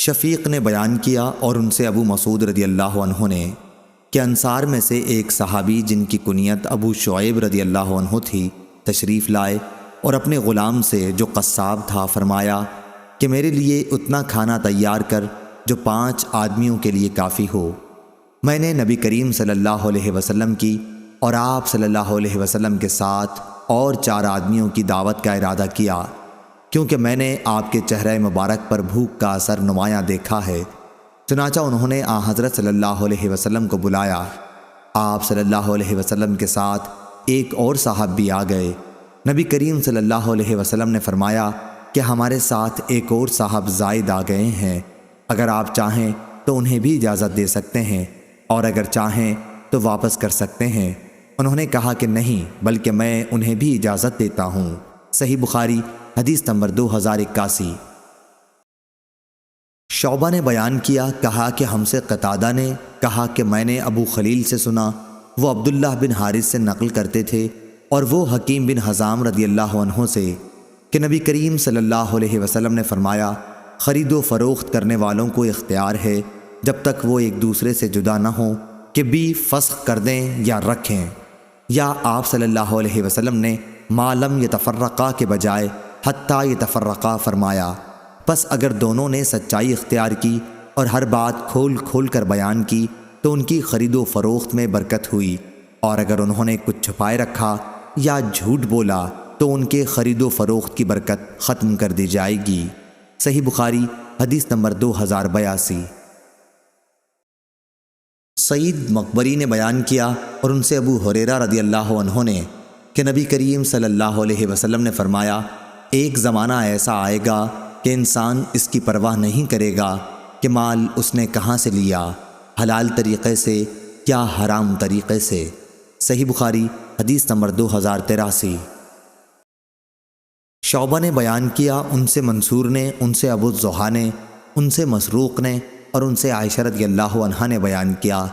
شفیق نے بیان کیا اور ان سے ابو مسعود رضی اللہ عنہ نے کہ انصار میں سے ایک صحابی جن کی کنیت ابو شعیب رضی اللہ عنہ تھی تشریف لائے اور اپنے غلام سے جو قصاب تھا فرمایا کہ میرے لیے اتنا کھانا تیار کر جو 5 آدمیوں کے لیے کافی ہو۔ میں نے نبی کریم صلی اللہ علیہ وسلم کی اور آپ صلی اللہ علیہ وسلم کے ساتھ اور 4 آدمیوں کی دعوت کا ارادہ کیا، کیونکہ میں نے آپ کے چہرہ مبارک پر بھوک کا اثر نمایاں دیکھا ہے۔ چنانچہ انہوں نے حضرت صلی اللہ علیہ وسلم کو بلایا۔ آپ صلی اللہ علیہ وسلم کے ساتھ ایک اور صاحب بھی آ گئے۔ نبی کریم صلی اللہ علیہ وسلم نے فرمایا کہ ہمارے ساتھ ایک اور صاحب زائد آ گئے ہیں، اگر آپ چاہیں تو انہیں بھی اجازت دے سکتے ہیں اور اگر چاہیں تو واپس کر سکتے ہیں۔ انہوں نے کہا کہ نہیں، بلکہ میں انہیں بھی اجازت دیتا ہوں۔ صحیح بخاری حدیث نمبر 2081۔ شعبہ نے بیان کیا، کہا کہ ہم سے قتادہ نے کہا کہ میں نے ابو خلیل سے سنا، وہ عبداللہ بن حارث سے نقل کرتے تھے اور وہ حکیم بن حزام رضی اللہ عنہ سے کہ نبی کریم صلی اللہ علیہ وسلم نے فرمایا خرید و فروخت کرنے والوں کو اختیار ہے جب تک وہ ایک دوسرے سے جدا نہ ہوں کہ بھی فسخ کر دیں یا رکھیں، یا آپ صلی اللہ علیہ وسلم نے ما لم یتفرقا کے بجائے حتیٰ یتفرقا فرمایا۔ پس اگر دونوں نے سچائی اختیار کی اور ہر بات کھول کھول کر بیان کی تو ان کی خرید و فروخت میں برکت ہوئی، اور اگر انہوں نے کچھ چھپائے رکھا یا جھوٹ بولا تو ان کے خرید و فروخت کی برکت ختم کر دی جائے گی۔ صحیح بخاری حدیث نمبر 2082۔ سعید مقبری نے بیان کیا اور ان سے ابو ہریرہ رضی اللہ عنہ نے کہ نبی کریم صلی اللہ علیہ وسلم نے فرمایا ایک زمانہ ایسا آئے گا کہ انسان اس کی پرواہ نہیں کرے گا کہ مال اس نے کہاں سے لیا، حلال طریقے سے یا حرام طریقے سے۔ صحیح بخاری حدیث نمبر 2083۔ شعبہ نے بیان کیا، ان سے منصور نے، ان سے ابو الضحیٰ نے، ان سے مسروق نے اور ان سے عائشہ رضی اللہ عنہا نے بیان کیا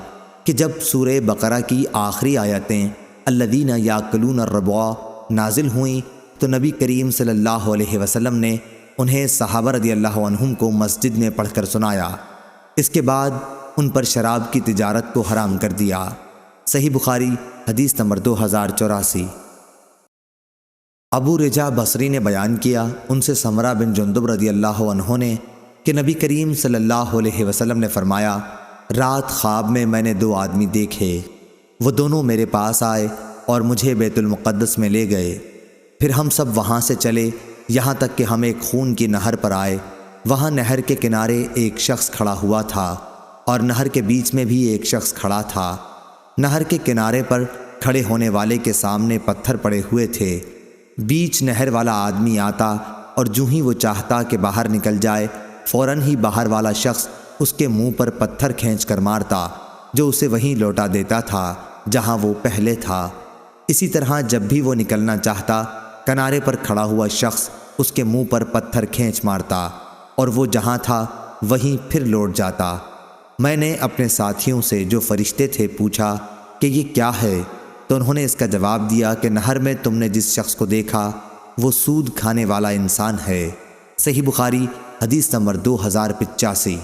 کہ جب سورہ بقرہ کی آخری آیتیں الذین یاکلون الربا نازل ہوئیں تو نبی کریم صلی اللہ علیہ وسلم نے انہیں صحابہ رضی اللہ عنہم کو مسجد میں پڑھ کر سنایا۔ اس کے بعد ان پر شراب کی تجارت کو حرام کر دیا۔ صحیح بخاری حدیث نمبر 2084۔ ابو رجا بصری نے بیان کیا، ان سے سمرہ بن جندب رضی اللہ عنہ نے کہ نبی کریم صلی اللہ علیہ وسلم نے فرمایا رات خواب میں نے 2 آدمی دیکھے، وہ دونوں میرے پاس آئے اور مجھے بیت المقدس میں لے گئے، پھر ہم سب وہاں سے چلے یہاں تک کہ ہم ایک خون کی نہر پر آئے۔ وہاں نہر کے کنارے ایک شخص کھڑا ہوا تھا اور نہر کے بیچ میں بھی ایک شخص کھڑا تھا۔ نہر کے کنارے پر کھڑے ہونے والے کے سامنے پتھر پڑے ہوئے تھے۔ بیچ نہر والا آدمی آتا اور جو ہی وہ چاہتا کہ باہر نکل جائے فوراً ہی باہر والا شخص اس کے منہ پر پتھر کھینچ کر مارتا، جو اسے وہیں لوٹا دیتا تھا جہاں وہ پہلے تھا۔ اسی طرح جب بھی وہ نکلنا چاہتا کنارے پر کھڑا ہوا شخص اس کے منہ پر پتھر کھینچ مارتا اور وہ جہاں تھا وہیں پھر لوٹ جاتا۔ میں نے اپنے ساتھیوں سے جو فرشتے تھے پوچھا کہ یہ کیا ہے، تو انہوں نے اس کا جواب دیا کہ نہر میں تم نے جس شخص کو دیکھا وہ سود کھانے والا انسان ہے۔ صحیح بخاری حدیث نمبر 2085۔